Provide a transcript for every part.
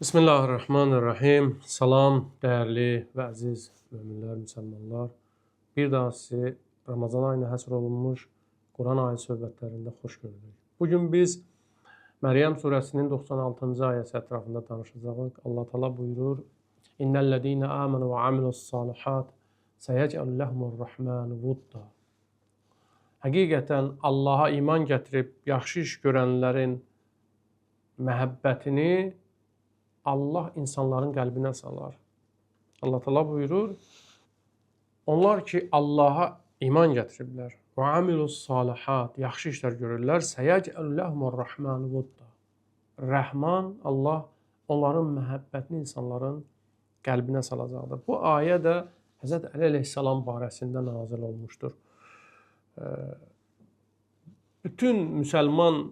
Bismillahirrahmanirrahim. Salam, dəyərli və əziz möminlər, müsəlmanlar. Bir daha sizi Ramazan ayına həsr olunmuş Quran ayət söhbətlərində xoş gördük. Bugün biz Məryəm surəsinin 96-cı ayəsi ətrafında danışacağıq. Allah Teala buyurur: İnnellezîne âmenû və amilussâlihāt seyec'al lehumur-rahmanu vudda. Həqiqətən Allaha iman gətirib yaxşı iş görənlərin məhəbbətini Allah insanların qəlbinə salar. Allah Teala buyurur: onlar ki Allaha iman gətiriblər və amilussâlihāt, yaxşı işlər görürlər, seyec'al lehumur-rahmanu vudda. Rəhman, Allah onların məhəbbətini insanların qəlbinə salacaqdır. Bu ayə də Həzrət Əli əleyhissalam barəsində nazil olmuşdur. Bütün müsəlman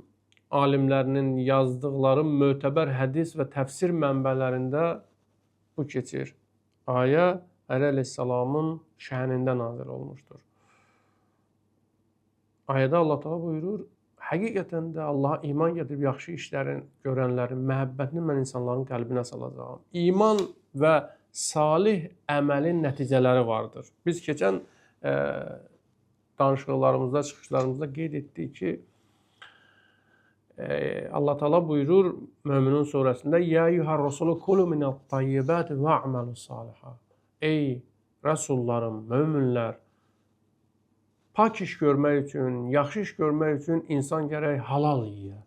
alimlərinin yazdıqları mötəbər hədis və təfsir mənbələrində bu keçir. Ayə Əli əleyhissalamın şənində nazil olmuşdur. Ayədə Allah Teala buyurur: həqiqətən də Allaha iman gətirib yaxşı işlərin görənlərin məhəbbətini mən insanların qəlbinə salacağam. İman və salih əməlin nəticələri vardır. Biz keçən danışıqlarımızda, çıxışlarımızda qeyd etdik ki, Allah Teala buyurur Möminun surəsində: Ya eyyuhər rasulu kulu minət-tayyibati va'malu salihah. Ey rəsullarım, möminlər, pak iş görmək üçün, yaxşı iş görmək üçün insan gərək halal yiyə.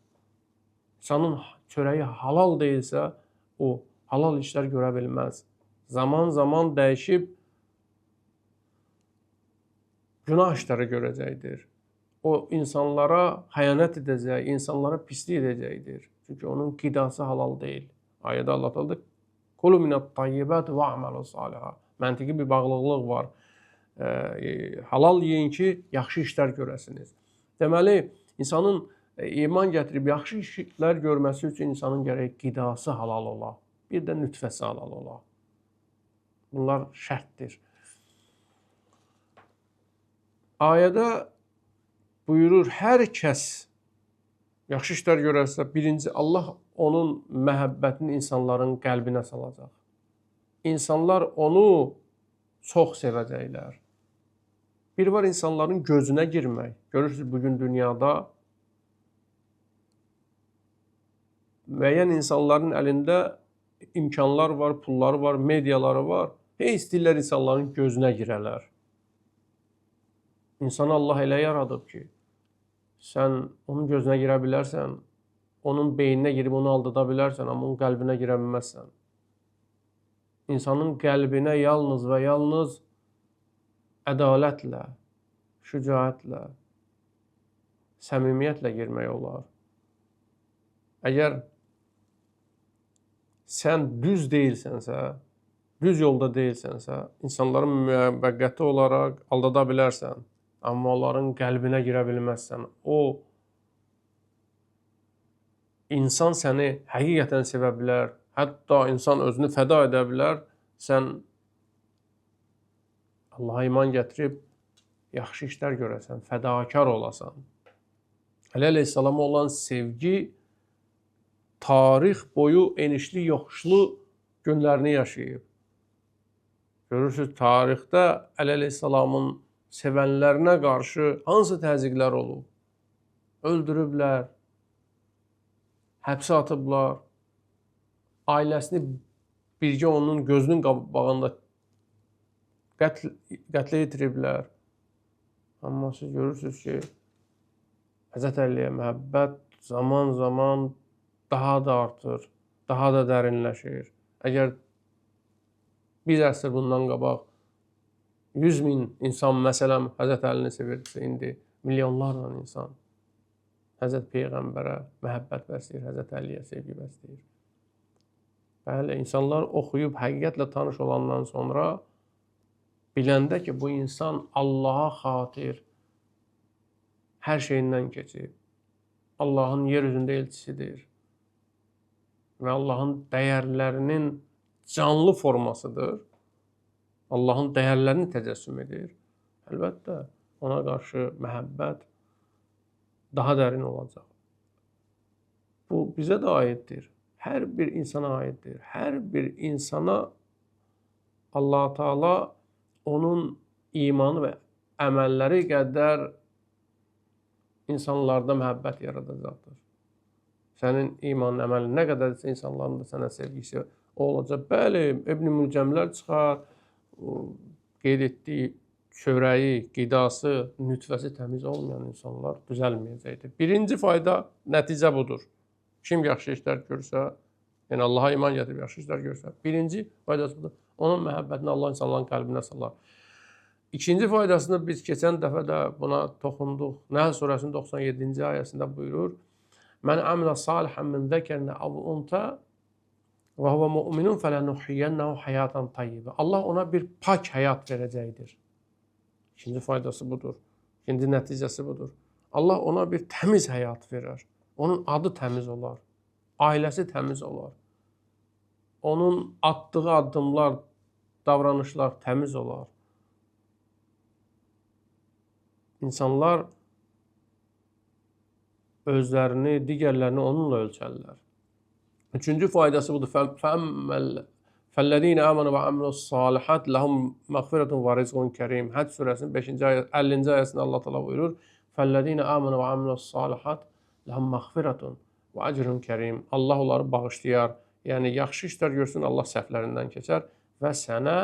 İnsanın çörəyi halal deyilsə, o halal işlər görə bilməz. Zaman zaman dəyişib günah işləri görəcəkdir. O insanlara xəyanət edəcək, insanlara pislik edəcəkdir. Çünki onun qidası halal deyil. Ayədə Allah Teala Kulu minət-tayyibati va'malu salihah. Məntiqi bir bağlılıq var. Halal yiyin ki, yaxşı işlər görəsiniz. Deməli, insanın iman gətirib yaxşı işlər görməsi üçün insanın gərək qidası halal ola. Bir də nütfəsi halal ola. Bunlar şərtdir. Ayədə buyurur, hər kəs yaxşı işlər görərsə, birinci Allah onun məhəbbətini insanların qəlbinə salacaq. İnsanlar onu çox sevəcəklər. Bir var insanların gözünə girmək. Görürsünüz, bugün dünyada müəyyən insanların əlində imkanlar var, pulları var, mediaları var. Heç istəyirlər insanların gözünə girələr. İnsanı Allah elə yaradıb ki, sən onun gözünə girə bilərsən, onun beyninə girib onu aldada bilərsən, amma onun qəlbinə girə bilməzsən. İnsanın qəlbinə yalnız və yalnız ədalətlə, şücaətlə, səmimiyyətlə girmək olar. Əgər sən düz deyilsənsə, düz yolda deyilsənsə, insanların müvəqqəti olaraq aldada bilərsən. Amma onların qəlbinə girə bilməzsən. O insan səni həqiqətən sevə bilər. Hətta insan özünü fəda edə bilər. Sən Allaha iman gətirib yaxşı işlər görəsən, fədakar olasan. Əli əleyhissalama olan sevgi tarix boyu enişli yoxuşlu günlərini yaşayıb. Görürsünüz, tarixdə Əli əleyhissalamın sevənlərinə qarşı hansı təzyiqlər olub? Öldürüblər, həbsə atıblar, ailəsini bircə onun gözünün qabağında qətlə yetiriblər. Amma siz görürsünüz ki, Həzrət Əliyə məhəbbət zaman daha da artır, daha da dərinləşir. Əgər bir əsr bundan qabaq 100 min insan məsələn Həzrət Əlini sevirsə, indi milyonlarla insan Həzrət Peyğəmbərə məhəbbət bəsləyir, Həzrət Əliyə sevgi bəsləyir. Bəli, insanlar oxuyub həqiqətlə tanış olandan sonra biləndə ki, bu insan Allaha xatir hər şeyindən keçib, Allahın yeryüzündə elçisidir və Allahın dəyərlərinin canlı formasıdır. Allahın dəyərlərini təcəssüm edir. Əlbəttə, ona qarşı məhəbbət daha dərin olacaq. Bu bizə də aiddir. hər bir insana aiddir. Hər bir insana Allah Taala onun imanı və əməlləri qədər insanlarda məhəbbət yaradacaqdır. Sənin imanın, əməlin nə qədərsə insanların da sənə sevgisi olacaq. Bəli, İbn Mülcəmlər çıxar, qeyd etdiyi çörəyi, qidası, nütvəsi təmiz olmayan insanlar düzəlməyəcəkdir. Birinci fayda, nəticə budur. Kim yaxşı işlər görsə, yəni Allaha iman gətirib yaxşı işlər görsə, birinci faydası budur. Onun məhəbbətini Allah insanların qəlbinə salar. İkinci faydasını biz keçən dəfə də buna toxunduq. Nəhl surəsinin 97-ci ayəsində buyurur: "Mən amilə salihan min zəkerin əv untə və huve mu'minun fələnuhyiyennehu hayatan tayyibə." Allah ona bir pak həyat verəcəkdir. İkinci faydası budur. İkinci nəticəsi budur. Allah ona bir təmiz həyat verər. Onun adı təmiz olar. Ailəsi təmiz olar. Onun atdığı addımlar, davranışlar təmiz olar. İnsanlar özlərini, digərlərini onunla ölçərlər. Üçüncü faydası budur. Fəllədinə əmənu və əmilus salihat ləhum məğfirətun və rizqun kərim. Həcc surəsinin 5-ci ayə, 50-ci ayəsində Allah təala buyurur: Fəllədinə əmənu və əmilus salihat ləhum məğfirətun və əcrun kərim. Allah onları bağışlayar. Yəni yaxşı işlər görsün, Allah səhvlərindən keçər və sənə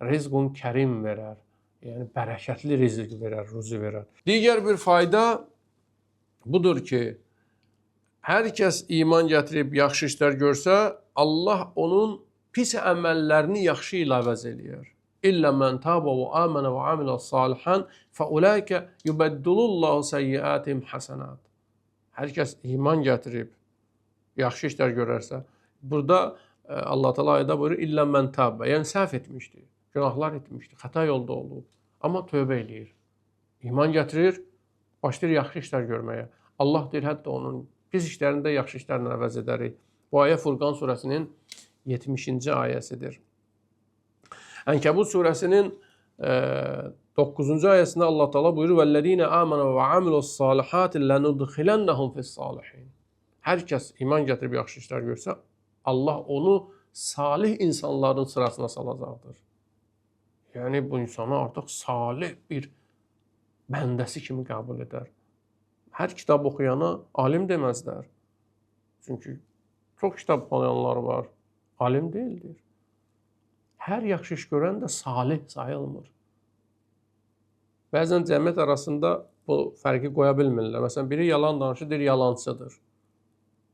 rizqun kərim verər. Yəni bərəkətli rizq verər, ruzi verər. Digər bir fayda budur ki, hər kəs iman gətirib yaxşı işlər görsə, Allah onun pis əməllərini yaxşı ilə əvəz eləyər. İllə mən təbə və əmənə və amilə salihan fəulaikə yubəddilullahu səyyiatihim həsənat. Hər kəs iman gətirib yaxşı işlər görərsə, burada Allah Teala ayədə buyurur: İllə mən təbə, yəni səhv etmişdi, günahlar etmişdi, xəta yolda olub, amma tövbə eləyir. İman gətirir, başlayır yaxşı işlər görməyə. Allah deyir, hətta onun pis işlərini də yaxşı işlərlə əvəz edərik. Bu ayə Furqan surəsinin 70-ci ayəsidir. Ənkəbut surəsinin 9-cu ayəsində Allah Teala buyurur: "Vəllezine amenu və amilus salihati lenudxilennahum fis-salihin." Hər kəs iman gətirib yaxşı işlər görsə, Allah onu salih insanların sırasına salacaqdır. Yəni bu insanı artıq salih bir bəndəsi kimi qəbul edər. Hər kitab oxuyana alim deməzlər. Çünki çox kitab oxuyanlar var, alim deyildir. Hər yaxşı iş görən də salih sayılmır. Bəzən cəmiyyət arasında bu fərqi qoya bilmirlər. Məsələn, biri yalan danışır, deyir yalancıdır.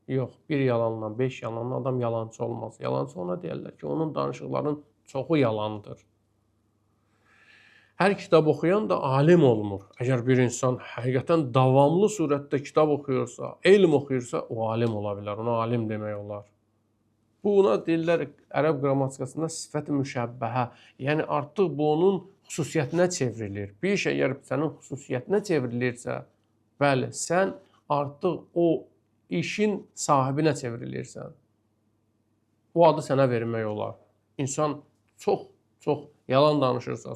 Yox, bir yalanla, 5 yalanla adam yalancı olmaz. Yalancı ona deyirlər ki, onun danışıqlarının çoxu yalandır. Hər kitab oxuyan da alim olmur. Əgər bir insan həqiqətən davamlı surətdə kitab oxuyursa, elm oxuyursa, o alim ola bilər. Ona alim demək olar. Buna deyirlər ərəb qrammatikasında sifət-i müşəbbəhə. Yəni artıq bu onun xüsusiyyətinə çevrilir. Bir iş əgər sənin xüsusiyyətinə çevrilirsə, bəli, sən artıq o işin sahibinə çevrilirsən. O adı sənə vermək olar. İnsan çox yalan danışırsa,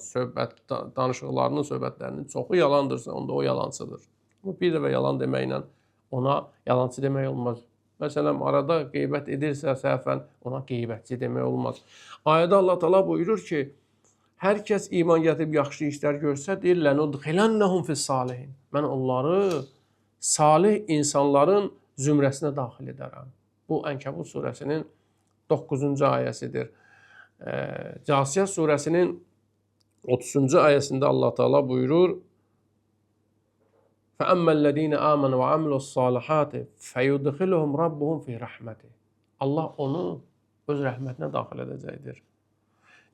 danışıqlarının, söhbətlərinin çoxu yalandırsa, onda o yalancıdır. Bir dəfə yalan deməklə ona yalancı demək olmaz. Məsələn, arada qeybət edirsə səhvən, ona qeybətçi demək olmaz. Ayədə Allah Teala buyurur ki, hər kəs iman gətirib yaxşı işlər görsə, deyir, lənudxilennəhum fis-salihin. Mən onları salih insanların zümrəsinə daxil edərəm. Bu Ənkəbut surəsinin 9-cu ayəsidir. Cəsiyyət surəsinin 30-cu ayəsində Allah Teala buyurur: "Fəəmmellezine amenu və amilus salihati feyudxiluhum rabbuhum fi rahmeti." Allah onu öz rəhmətinə daxil edəcəkdir.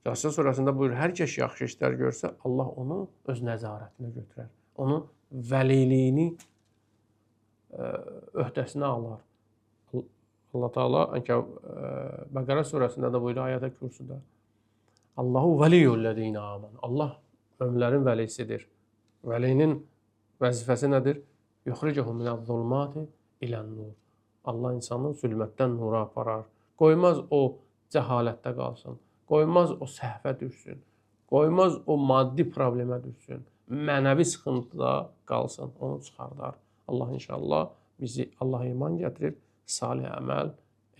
Cəsiyyət surəsində buyurur: hər kəs yaxşı işlər görsə, Allah onu öz nəzarətinə götürər. Onun vəliliyini öhdəsinə alar. Allah Teala Bəqərə surəsində də buyurur ayət-i kürsüdə: Allahu veliyyullezine amenu. Allah möminlərin vəlisidir. Vəlinin vəzifəsi nədir? Yuxricuhum minəz-zulmati ilən-nur. Allah insanı zülmətdən nura aparar. Qoymaz o cəhalətdə qalsın. Qoymaz o səhvə düşsün. Qoymaz o maddi problemə düşsün. Mənəvi sıxıntıda qalsın. Onu çıxardar. Allah inşallah bizi Allah'a iman gətirib salih əməl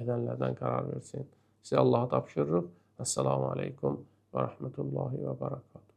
edənlərdən qərar versin. Sizə Allaha tapşırırıq. Əssalamu aleykum və rəhmətullahi və bərəkatuhu.